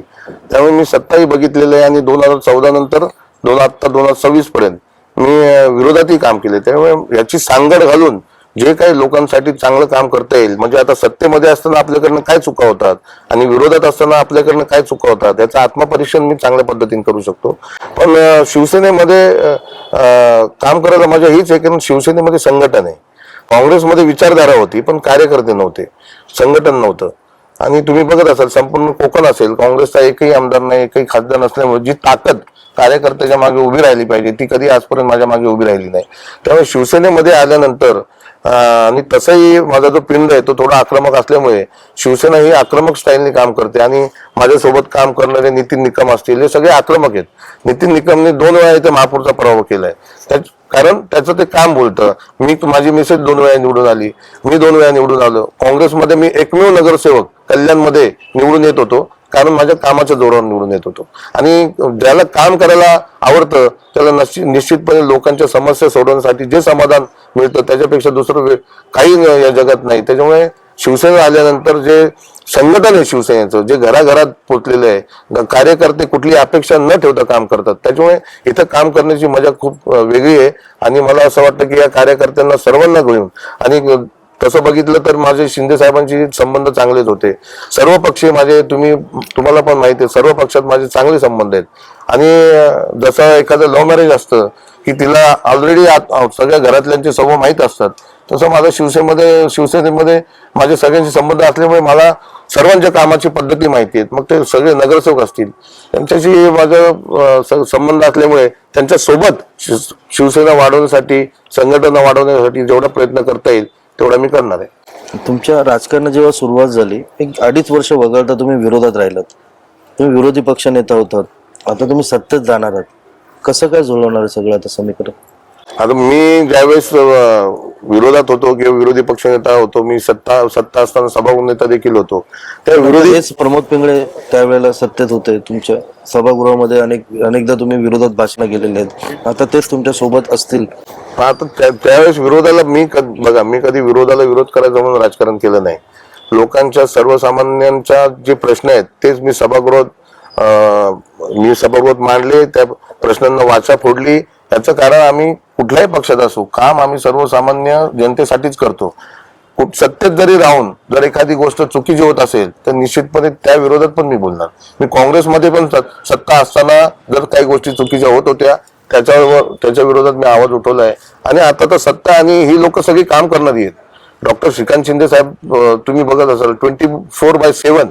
त्यामुळे मी सत्ताही बघितलेलं आहे आणि 2014 नंतर 2026 पर्यंत मी विरोधातही काम केले. त्यामुळे याची सांगड घालून जे काही लोकांसाठी चांगलं काम करता येईल, म्हणजे आता सत्तेमध्ये असताना आपल्याकडनं काय चुका होतात आणि विरोधात असताना आपल्याकडनं काय चुका होतात याचं आत्मपरीक्षण मी चांगल्या पद्धतीने करू शकतो. पण शिवसेनेमध्ये काम करायला मजा हीच आहे, कारण शिवसेनेमध्ये संघटन आहे. काँग्रेसमध्ये विचारधारा होती पण कार्यकर्ते नव्हते. संघटन नव्हतं. आणि तुम्ही बघत असाल संपूर्ण कोकण असेल, काँग्रेसचा एकही आमदार नाही, एकही खासदार नसल्यामुळे जी ताकद कार्यकर्त्याच्या मागे उभी राहिली पाहिजे ती कधी आजपर्यंत माझ्या मागे उभी राहिली नाही. त्यामुळे शिवसेनेमध्ये आल्यानंतर आणि तसंही माझा जो पिंड आहे तो थोडा आक्रमक असल्यामुळे शिवसेना ही आक्रमक स्टाईलने काम करते. आणि माझ्यासोबत काम करणारे नितीन निकम असतील, हे सगळे आक्रमक आहेत. नितीन निकमने 2 वेळा इथे महापौरचा पराभव केलाय, कारण त्याचं ते काम बोलतं. माझी मिसेस 2 वेळा निवडून आली, मी 2 वेळा निवडून आलो. काँग्रेसमध्ये मी एकमेव नगरसेवक कल्याणमध्ये निवडून येत होतो, कारण माझ्या कामाच्या जोरावर निवडून येत होतो. आणि ज्याला काम करायला आवडतं त्याला निश्चितपणे लोकांच्या समस्या सोडवण्यासाठी जे समाधान मिळतं त्याच्यापेक्षा दुसरं काही या जगात नाही. त्याच्यामुळे शिवसेना आल्यानंतर जे संघटन आहे शिवसेनेचं, जे घराघरात पोचलेलं आहे, कार्यकर्ते कुठली अपेक्षा न ठेवता काम करतात, त्याच्यामुळे इथं काम करण्याची मजा खूप वेगळी आहे. आणि मला असं वाटतं की या कार्यकर्त्यांना सर्वांना घेऊन, आणि तसं बघितलं तर माझे शिंदे साहेबांशी संबंध चांगलेच होते. सर्व पक्षीय माझे, तुम्हाला पण माहिती आहे, सर्व पक्षात माझे चांगले संबंध आहेत. आणि जसं एखादं लव्ह मॅरेज असतं की तिला ऑलरेडी सगळ्या घरातल्यांचे सर्व माहीत असतात, तसं माझं शिवसेनेमध्ये माझे सगळ्यांचे संबंध असल्यामुळे मला सर्वांच्या कामाची पद्धती माहिती आहेत. मग ते सगळे नगरसेवक असतील, त्यांच्याशी माझं संबंध असल्यामुळे त्यांच्या सोबत शिवसेना वाढवण्यासाठी, संघटना वाढवण्यासाठी जेवढा प्रयत्न करता येईल तेवढा मी करणार आहे. तुमच्या राजकारणाची जेव्हा सुरुवात झाली, एक 2.5 वर्ष वगळता तुम्ही विरोधात राहिलात, तुम्ही विरोधी पक्ष नेता होतात, आता तुम्ही सत्तेत जाणार आहात. कसं काय जुळवणार आहे सगळं आता समीकरण? आता मी ज्यावेळेस विरोधात होतो किंवा विरोधी पक्षनेता होतो, मी सत्ता असताना सभागृह नेता देखील होतो. त्या विरोधी हेच प्रमोद पिंगळे त्यावेळेला सत्तेत होते, तुमच्या सभागृहामध्ये अनेकदा तुम्ही विरोधात भाषणं केलेली आहेत, आता तेच तुमच्या सोबत असतील. आता त्यावेळेस विरोधाला मी कधी विरोधाला विरोध करायचा म्हणून राजकारण केलं नाही. लोकांच्या सर्वसामान्यांच्या जे प्रश्न आहेत तेच मी सभागृहात मांडले, त्या प्रश्नांना वाचा फोडली. याचं कारण आम्ही कुठल्याही पक्षात असू, काम आम्ही सर्वसामान्य जनतेसाठीच करतो. सत्तेत जरी राहून जर एखादी गोष्ट चुकीची होत असेल तर निश्चितपणे त्या विरोधात पण मी बोलणार. मी काँग्रेसमध्ये पण सत्ता असताना जर काही गोष्टी चुकीच्या होत होत्या त्याच्या विरोधात मी आवाज उठवलाय. आणि आता तर सत्ता आणि ही लोक सगळी काम करणारी आहेत. डॉक्टर श्रीकांत शिंदे साहेब तुम्ही बघत असाल 24/7,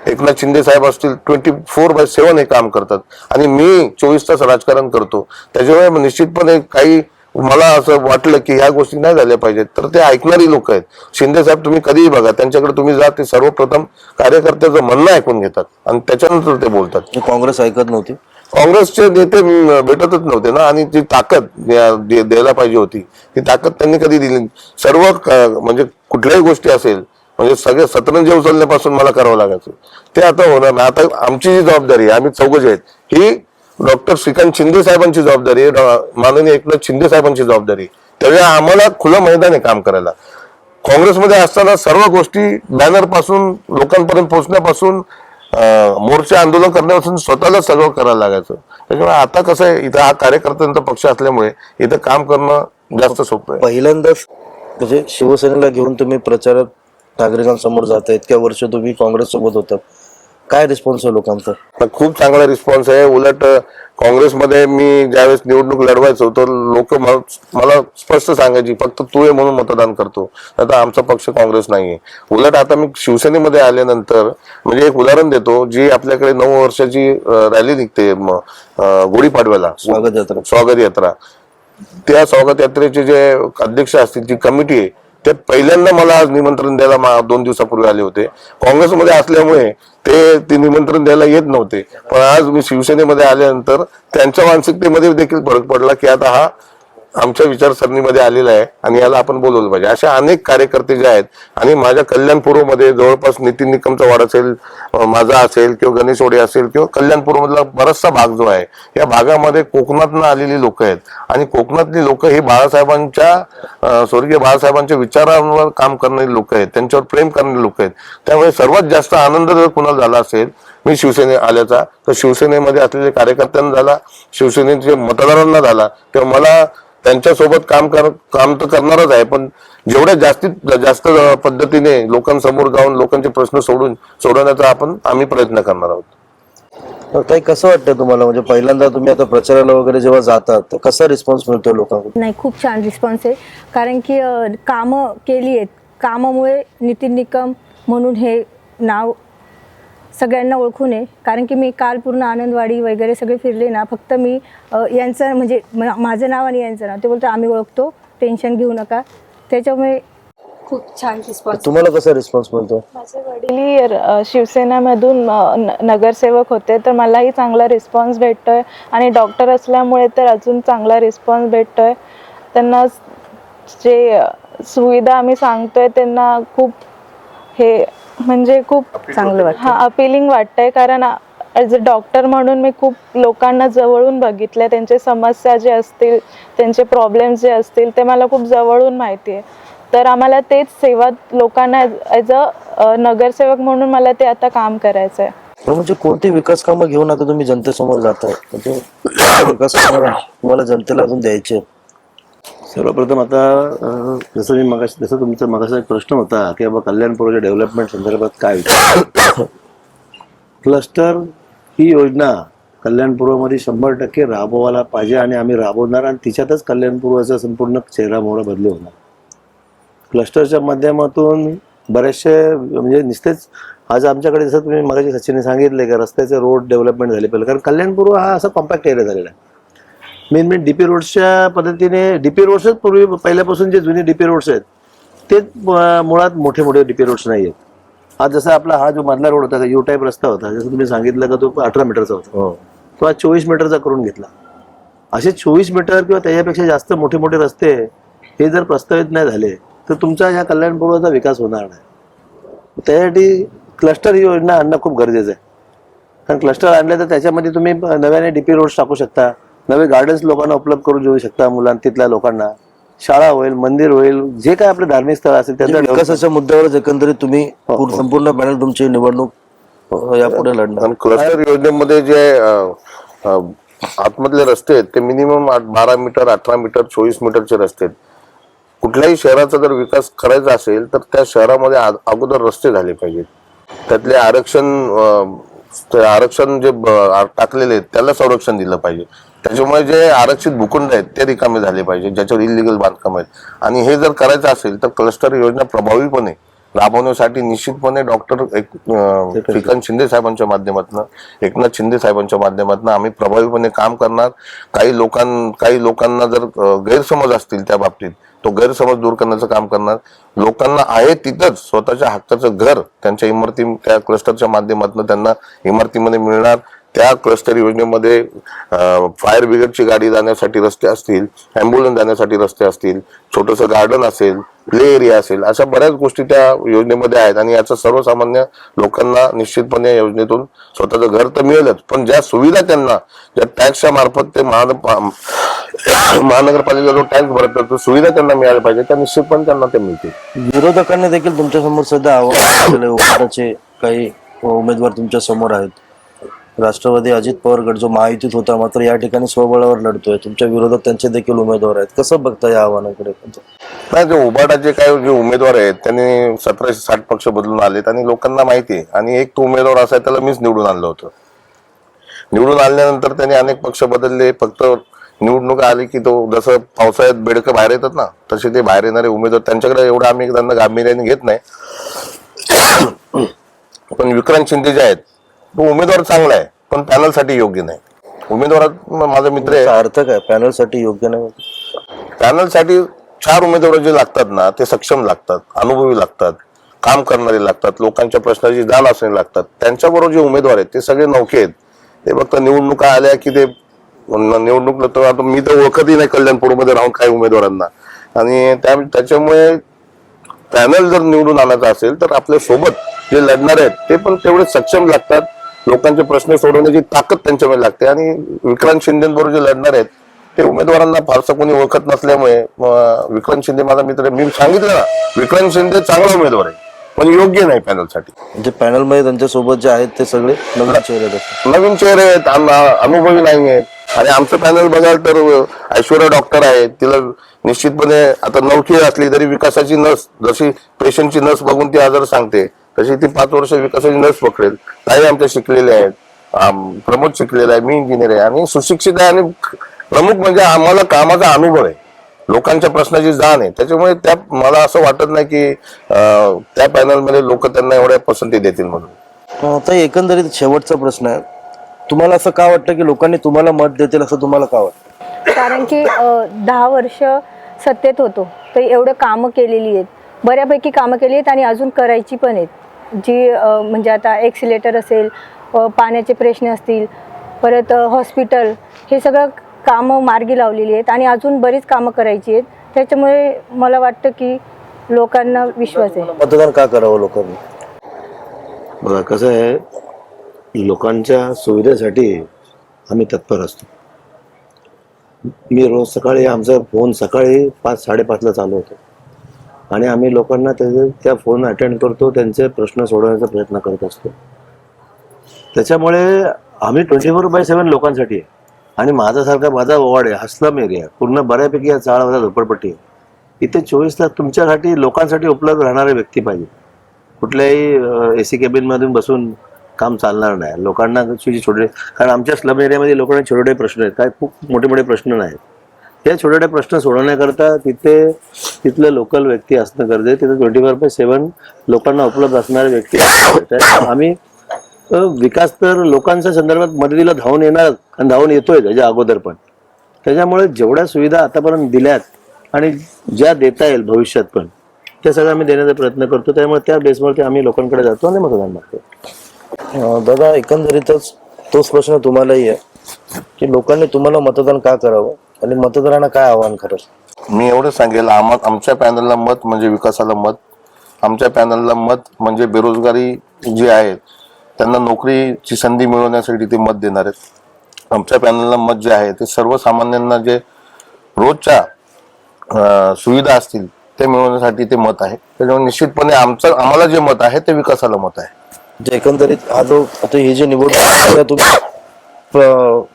एकनाथ शिंदे साहेब असतील 24/7 हे काम करतात. आणि मी 24 तास राजकारण करतो. त्याच्यामुळे निश्चितपणे काही मला असं वाटलं की ह्या गोष्टी नाही झाल्या पाहिजेत तर ते ऐकणारी लोक आहेत. शिंदे साहेब तुम्ही कधीही बघा, त्यांच्याकडे तुम्ही जा, ते सर्वप्रथम कार्यकर्त्याचं म्हणणं ऐकून घेतात आणि त्याच्यानंतर ते बोलतात. काँग्रेस ऐकत नव्हती, काँग्रेसचे नेते भेटतच नव्हते ना. आणि जी ताकद द्यायला पाहिजे होती ती ताकद त्यांनी कधी दिली. सर्व म्हणजे कुठल्याही गोष्टी असेल, म्हणजे सगळे सतरंजी उचलण्यापासून मला करावं लागायचं, ते आता होणार नाही. आता आमची जी जबाबदारी आहे, आम्ही चौघे आहेत, ही डॉक्टर श्रीकांत शिंदे साहेबांची जबाबदारी आहे, माननीय एकनाथ शिंदे साहेबांची जबाबदारी. त्यावेळी आम्हाला खुलं मैदान आहे काम करायला. काँग्रेसमध्ये असताना सर्व गोष्टी बॅनर पासून लोकांपर्यंत पोहोचण्यापासून मोर्चे आंदोलन करण्यापासून स्वतःला सगळं करायला लागायचं. त्याच्यामुळे आता कसं आहे, इथं हा कार्यकर्त्यांचा पक्ष असल्यामुळे इथं काम करणं जास्त सोपं आहे. पहिल्यांदाच म्हणजे शिवसेनेला घेऊन तुम्ही प्रचारात नागरिकांसमोर जाता, इतक्या वर्ष तुम्ही काँग्रेस सोबत होतात, काय रिस्पॉन्स आहे लोकांचा? खूप चांगला रिस्पॉन्स आहे. उलट काँग्रेसमध्ये मी ज्यावेळेस निवडणूक लढवायचो तर लोक मला स्पष्ट सांगायची, फक्त तू आहे म्हणून मतदान करतो, आता आमचा पक्ष काँग्रेस नाहीये. उलट आता मी शिवसेनेमध्ये आल्यानंतर, म्हणजे एक उदाहरण देतो, जी आपल्याकडे 9 वर्षाची रॅली निघते गुढीपाडव्याला, स्वागत यात्रा, त्या स्वागत यात्रेचे जे अध्यक्ष असतील, जी कमिटी आहे, ते पहिल्यांदा मला आज निमंत्रण द्यायला 2 दिवसापूर्वी आले होते. काँग्रेसमध्ये असल्यामुळे ते निमंत्रण द्यायला येत नव्हते, पण आज मी शिवसेनेमध्ये आल्यानंतर त्यांच्या मानसिकतेमध्ये देखील फरक पडला की आता हा आमच्या विचारसरणीमध्ये आलेला आहे आणि याला आपण बोलवलं पाहिजे. अशा अनेक कार्यकर्ते जे आहेत. आणि माझ्या कल्याणपूर्वमध्ये जवळपास नितीन निकमचा वाड असेल, माझा असेल किंवा गणेश ओढे असेल किंवा कल्याणपूर्वमधला बराचसा भाग जो आहे, या भागामध्ये कोकणातून आलेली लोक आहेत. आणि कोकणातली लोक ही स्वर्गीय बाळासाहेबांच्या विचारांवर काम करणारी लोक आहेत, त्यांच्यावर प्रेम करणारी लोक आहेत. त्यामुळे सर्वात जास्त आनंद जर कुणाला झाला असेल मी शिवसेने आल्याचा, तर शिवसेनेमध्ये असलेल्या कार्यकर्त्यांना झाला, शिवसेनेच्या मतदारांना झाला. तेव्हा मला त्यांच्यासोबत काम तर करणारच आहे, पण जेवढ्या जास्तीत जास्त पद्धतीने लोकांसमोर जाऊन लोकांचे प्रश्न सोडवण्याचा आम्ही प्रयत्न करणार आहोत. ताई, कसं वाटतं तुम्हाला, म्हणजे पहिल्यांदा तुम्ही आता प्रचाराला वगैरे जेव्हा जातात तर कसा रिस्पॉन्स मिळतो लोकांकडून? नाही, खूप छान रिस्पॉन्स आहे. कारण की कामं केली आहेत, कामामुळे नितीन निकम म्हणून हे नाव सगळ्यांना ओळखून आहे. कारण की मी काल पूर्ण आनंदवाडी वगैरे सगळे फिरले ना, फक्त मी यांचं म्हणजे माझं नाव आणि यांचं नाव, ते बोलतो आम्ही ओळखतो, टेन्शन घेऊ नका. त्याच्यामुळे खूप छान रिस्पॉन्स. तुम्हाला कसा रिस्पॉन्स मिळतो? माझे वडील शिवसेनामधून नगरसेवक होते, तर मलाही चांगला रिस्पॉन्स भेटतोय आणि डॉक्टर असल्यामुळे तर अजून चांगला रिस्पॉन्स भेटतोय. त्यांना जे सुविधा आम्ही सांगतोय त्यांना खूप हे म्हणजे खूप चांगलं वाटतं. हा अपिलिंग वाटतंय. कारण ॲज अ डॉक्टर म्हणून मी खूप लोकांना जवळून बघितलं, त्यांचे समस्या जे असतील, त्यांचे प्रॉब्लेम्स जे असतील ते मला खूप जवळून माहिती आहे. तर आम्हाला तेच सेवा लोकांना ॲज अ नगरसेवक म्हणून मला ते आता काम करायचं आहे. म्हणजे कोणती विकास कामं घेऊन आता तुम्ही जनतेसमोर जाताय? म्हणजे विकास कामं तुम्हाला जनतेला अजून द्यायचे? सर्वप्रथम आता जसं तुमचा मगाचा एक प्रश्न होता की बाबा कल्याणपूरच्या डेव्हलपमेंट संदर्भात काय विचार. क्लस्टर ही योजना कल्याणपूर्वमध्ये 100% राबवायला पाहिजे आणि आम्ही राबवणार आणि तिच्यातच कल्याणपूर्वचा संपूर्ण चेहरा मोहरा बदली होणार. क्लस्टरच्या माध्यमातून बरेचसे म्हणजे नुसतेच आज आमच्याकडे जसं तुम्ही मगाशी सचिनने सांगितले की रस्त्याचे रोड डेव्हलपमेंट झाले पाहिजे. कारण कल्याणपूर्व हा असा कॉम्पॅक्ट एरिया झालेला आहे. मेन डीपी रोड्सच्या पद्धतीने डीपी रोड्सच पूर्वी पहिल्यापासून जे जुने डीपी रोड्स आहेत ते मुळात मोठे मोठे डीपी रोड्स नाही आहेत. आज जसा आपला हा जो मधला रोड होता का यू टाईप रस्ता होता, जसं तुम्ही सांगितलं का तो 18 मीटरचा होता, तो आज 24 मीटरचा करून घेतला. असे 24 मीटर किंवा त्याच्यापेक्षा जास्त मोठे मोठे रस्ते हे जर प्रस्तावित नाही झाले तर तुमचा ह्या कल्याणपूर्वचा विकास होणार नाही. त्यासाठी क्लस्टर ही योजना आणणं खूप गरजेचं आहे. कारण क्लस्टर आणलं तर त्याच्यामध्ये तुम्ही नव्याने डीपी रोड्स टाकू शकता, नवे गार्डन्स लोकांना उपलब्ध करून देऊ शकता, मुलांना तिथल्या लोकांना शाळा होईल, मंदिर होईल, जे काय आपले धार्मिक स्थळ असेल त्याचा विकासाच्या मुद्द्यावरच एकंदरीत तुम्ही संपूर्ण पॅनल तुमची निवडणूक यापुढे लढणार. आणि क्लस्टर योजनेमध्ये जे आतमधले रस्ते आहेत ते मिनिमम 12 मीटर, 18 मीटर, 24 मीटरचे रस्ते आहेत. कुठल्याही शहराचा जर विकास करायचा असेल तर त्या शहरामध्ये अगोदर रस्ते झाले पाहिजेत. त्यातले आरक्षण जे टाकलेले आहेत त्याला संरक्षण दिलं पाहिजे. त्याच्यामुळे जे आरक्षित भूखंड आहेत ते रिकामे झाले पाहिजे ज्याच्यावर इलिगल बांधकाम आहेत. आणि हे जर करायचं असेल तर क्लस्टर योजना प्रभावीपणे राबवण्यासाठी निश्चितपणे डॉक्टर श्रीकांत शिंदे साहेबांच्या माध्यमातून, एकनाथ शिंदे साहेबांच्या माध्यमातून आम्ही प्रभावीपणे काम करणार. काही लोकांना जर गैरसमज असतील त्या बाबतीत तो गैरसमज दूर करण्याचं काम करणार. लोकांना आहे तिथंच स्वतःच्या हक्काचं घर त्यांच्या इमारती त्या क्लस्टरच्या माध्यमातून त्यांना इमारतीमध्ये मिळणार. त्या क्लस्टर योजनेमध्ये फायर ब्रिगेडची गाडी जाण्यासाठी रस्ते असतील, ॲम्ब्युलन्स जाण्यासाठी रस्ते असतील, छोटंसं गार्डन असेल, प्ले एरिया असेल, अशा बऱ्याच गोष्टी त्या योजनेमध्ये आहेत. आणि याचा सर्वसामान्य लोकांना निश्चितपणे योजनेतून स्वतःचं घर तर मिळेलच, पण ज्या सुविधा त्यांना ज्या टॅक्सच्या मार्फत ते महानगरपालिका जो टॅक्स भरत तो सुविधा त्यांना मिळाल्या पाहिजे त्या निश्चितपणे त्यांना ते मिळतील. विरोधकांनी देखील तुमच्या समोर सध्या आव्हान केले. उमेदवाराचे काही उमेदवार तुमच्या समोर आहेत. राष्ट्रवादी अजित पवार गट जो महायुतीत होता मात्र या ठिकाणी स्वबळावर लढतोय. तुमच्या विरोधात त्यांचे देखील उमेदवार आहेत. कसं बघता या आव्हानाकडे? नाही, जे उबाटाचे काही जे उमेदवार आहेत त्यांनी 1760 पक्ष बदलून आलेत आणि लोकांना माहिती आहे. आणि एक तो उमेदवार असा आहे त्याला मीच निवडून आणलं होतं. निवडून आणल्यानंतर त्यांनी अनेक पक्ष बदलले. फक्त निवडणूक आली की तो जसं पावसाळ्यात बेडकं बाहेर येतात ना तसे ते बाहेर येणारे उमेदवार त्यांच्याकडे एवढं आम्ही त्यांना गांभीर्याने घेत नाही. पण विक्रांत शिंदे जे आहेत तो उमेदवार चांगला आहे पण पॅनलसाठी योग्य नाही. उमेदवारात माझा मित्र आहे. अर्थ काय पॅनलसाठी योग्य नाही? पॅनलसाठी 4 उमेदवार जे लागतात ना ते सक्षम लागतात, अनुभवी लागतात, काम करणारे लागतात, लोकांच्या प्रश्नाची जाण असणारे लागतात. त्यांच्याबरोबर जे उमेदवार आहेत ते सगळे नौके आहेत. ते फक्त निवडणुका आल्या की ते निवडणूक तर मी तर ओळखतही नाही कल्याणपूरमध्ये राहून काही उमेदवारांना. आणि त्याच्यामुळे पॅनल जर निवडून आणायचा असेल तर आपल्या सोबत जे लढणारे आहेत ते पण तेवढे सक्षम लागतात. लोकांचे प्रश्न सोडवण्याची ताकद त्यांच्यामध्ये लागते. आणि विक्रांत शिंदेबरोबर जे लढणार आहेत ते उमेदवारांना फारसं कोणी ओळखत नसल्यामुळे विक्रांत शिंदे माझा मित्र, मी सांगितलं ना विक्रांत शिंदे चांगला उमेदवार आहे पण योग्य नाही पॅनलसाठी. म्हणजे पॅनल मध्ये त्यांच्यासोबत जे आहेत ते सगळे नवीन चेहरे आहेत. नवीन चेहरे आहेत, अनुभवी नाही आहेत. आणि आमचं पॅनल बघाल तर ऐश्वर्या डॉक्टर आहे, तिला निश्चितपणे आता नवखी असली तरी विकासाची नस, जशी पेशंटची नस बघून ती आजार सांगते तशी ती 5 वर्ष विकासाची नस पकडेल. ताई आमच्या शिकलेले आहेत, प्रमोद शिकलेला आहे, मी इंजिनियर आहे आणि सुशिक्षित आहे. आणि प्रमुख म्हणजे आम्हाला कामाचा अनुभव आहे. लोकांच्या प्रश्नाची जाण आहे. त्याच्यामुळे त्या मला असं वाटत नाही की त्या पॅनलमध्ये लोक त्यांना एवढ्या पसंती देतील म्हणून. आता एकंदरीत शेवटचा प्रश्न आहे, तुम्हाला असं का वाटतं की लोकांनी तुम्हाला मत देतील असं तुम्हाला का वाटतं? कारण की 10 वर्ष सत्तेत होतो तर एवढं कामं केलेली आहेत, बऱ्यापैकी कामं केली आहेत आणि अजून करायची पण आहेत. जी म्हणजे आता एक्सिलेटर असेल, पाण्याचे प्रश्न असतील, परत हॉस्पिटल, हे सगळं कामं मार्गी लावलेली आहेत आणि अजून बरीच कामं करायची आहेत. त्याच्यामुळे मला वाटतं की लोकांना विश्वास आहे. मतदान का करावं लोकांनी? बघा कसं आहे, लोकांच्या सुविधेसाठी आम्ही तत्पर असतो. मी रोज सकाळी, आमचा फोन सकाळी 5-5:30ला चालू होतो आणि आम्ही लोकांना त्या फोन अटेंड करतो, त्यांचे प्रश्न सोडवण्याचा प्रयत्न करत असतो. त्याच्यामुळे आम्ही 24/7 लोकांसाठी आहे. आणि माझा वॉर्ड आहे, हा स्लम एरिया, पूर्ण बऱ्यापैकी या चाळावाला झोपडपट्टी आहे. इथे 24 तास तुमच्यासाठी, लोकांसाठी उपलब्ध राहणारे व्यक्ती पाहिजे. कुठल्याही AC केबिनमधून बसून काम चालणार नाही. लोकांना छोटे, कारण आमच्या स्लम एरियामध्ये लोकांना छोटे प्रश्न आहेत, काय खूप मोठे मोठे प्रश्न नाहीत. या छोटे प्रश्न सोडवण्याकरता तिथलं लोकल व्यक्ती असणं गरजेचं. तिथे 24/7 लोकांना उपलब्ध असणारे व्यक्ती असतात. आम्ही विकास तर लोकांच्या संदर्भात मदतीला धावून येणार आणि धावून येतोय त्याच्या अगोदर पण. त्याच्यामुळे जेवढ्या सुविधा आतापर्यंत दिल्यात आणि ज्या देता येईल भविष्यात पण, त्या सगळं आम्ही देण्याचा प्रयत्न करतो. त्यामुळे त्या बेसवरती आम्ही लोकांकडे जातो आणि मतदान मागतो. दादा, एकंदरीतच तोच प्रश्न तुम्हालाही आहे की लोकांनी तुम्हाला मतदान का करावं आणि मतदारांना काय आव्हान कराल? मी एवढं सांगेल, आमच्या पॅनलला मत म्हणजे विकासाला मत. आमच्या पॅनलला मत म्हणजे बेरोजगारी जी आहे त्यांना नोकरीची संधी मिळवण्यासाठी ते मत देणार आहेत. आमच्या पॅनलला मत जे आहे ते सर्वसामान्यांना जे रोजच्या सुविधा असतील ते मिळवण्यासाठी ते मत आहे. त्याच्यामुळे निश्चितपणे आम्हाला जे मत आहे ते विकासाला मत आहे. जे एकंदरीत आता ही जी निवडणूक आहे, तुम्ही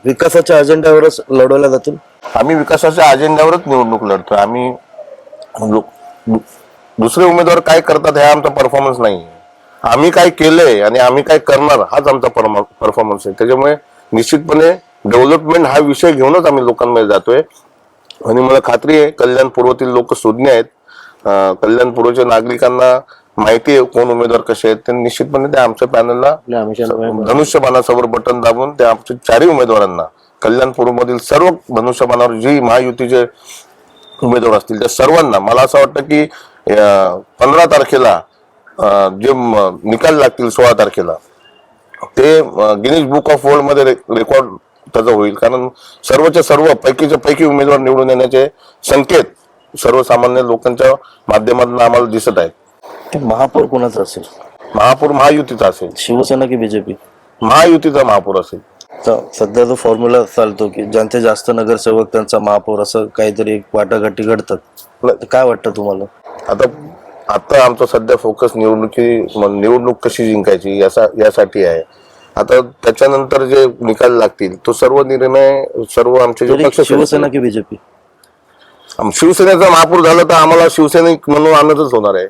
विकासाच्या अजेंड्यावरच लढवल्या जातील? आम्ही विकासाच्या अजेंड्यावरच निवडणूक लढतोय. आम्ही दुसरे उमेदवार काय करतात हे आमचा परफॉर्मन्स नाही. आम्ही काय केलंय आणि आम्ही काय करणार हाच आमचा परफॉर्मन्स आहे. त्याच्यामुळे निश्चितपणे डेव्हलपमेंट हा विषय घेऊनच आम्ही लोकांमध्ये जातोय. आणि मला खात्री आहे कल्याण पूर्वतील लोक सुज्ञ आहेत. कल्याण पूर्वच्या नागरिकांना माहिती आहे कोण उमेदवार कसे आहेत. ते निश्चितपणे ते आमच्या पॅनलला धनुष्यबाणासमोर बटन दाबून ते आमच्या 4ही उमेदवारांना, कल्याण पूर्व मधील सर्व धनुष्यबाणावर जी महायुतीचे उमेदवार असतील त्या सर्वांना, मला असं वाटतं की 15 तारखेला जे निकाल लागतील 16 तारखेला ते गिनीज बुक ऑफ वर्ल्ड मध्ये रेकॉर्ड त्याचा होईल. कारण सर्वच्या सर्व पैकीच्या पैकी उमेदवार निवडून येण्याचे संकेत सर्वसामान्य लोकांच्या माध्यमातून आम्हाला दिसत आहेत. महापौर कोणाचा असेल? महापौर महायुतीचा असेल. शिवसेना की बीजेपी? महायुतीचा महापौर असेल. सध्या जो फॉर्म्युला चालतो की ज्यांचे जास्त नगरसेवक त्यांचा महापौर, असं काहीतरी वाटाघाटी घडतात, काय वाटतं तुम्हाला? आता आमचा सध्या फोकस निवडणूक कशी जिंकायची यासाठी आहे. आता त्याच्यानंतर जे निकाल लागतील तो सर्व निर्णय सर्व आमचे जे पक्ष, शिवसेना की बीजेपी? शिवसेनेचा महापौर झाला तर आम्हाला शिवसैनिक म्हणून आनंदच होणार आहे.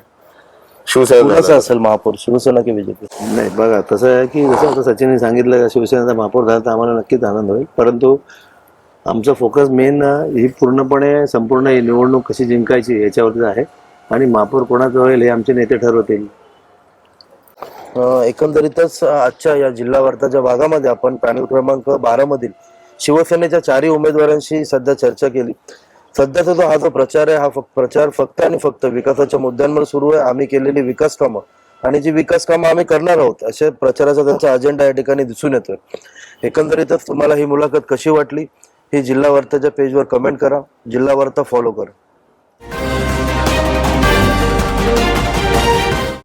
शिवसेना असेल महापौर, शिवसेना की बीजेपी? नाही, बघा कसं आहे की जसं आता सचिनने सांगितलं, शिवसेनेचा महापौर झाला तर आम्हाला नक्कीच आनंद होईल. परंतु आमचं फोकस मेन ही पूर्णपणे संपूर्ण ही निवडणूक कशी जिंकायची याच्यावरती आहे. आणि महापौर कोणाचं होईल हे आमचे नेते ठरवतील. एकंदरीतच आजच्या या जिल्हा वार्ताच्या भागामध्ये आपण पॅनल क्रमांक 12 मधील शिवसेनेच्या 4ही उमेदवारांशी सध्या चर्चा केली. सध्याचा जो हा जो प्रचार आहे, हा प्रचार फक्त आणि फक्त विकासाच्या मुद्द्यांवर सुरू आहे. आम्ही केलेली विकास कामं आणि जी विकास कामं आम्ही करणार आहोत अशा प्रचाराचा त्यांचा अजेंडा या ठिकाणी दिसून येतोय. एकंदरीतच तुम्हाला ही मुलाखत कशी वाटली हे जिल्हा वार्ताच्या पेजवर कमेंट करा. जिल्हा वार्ता फॉलो करा.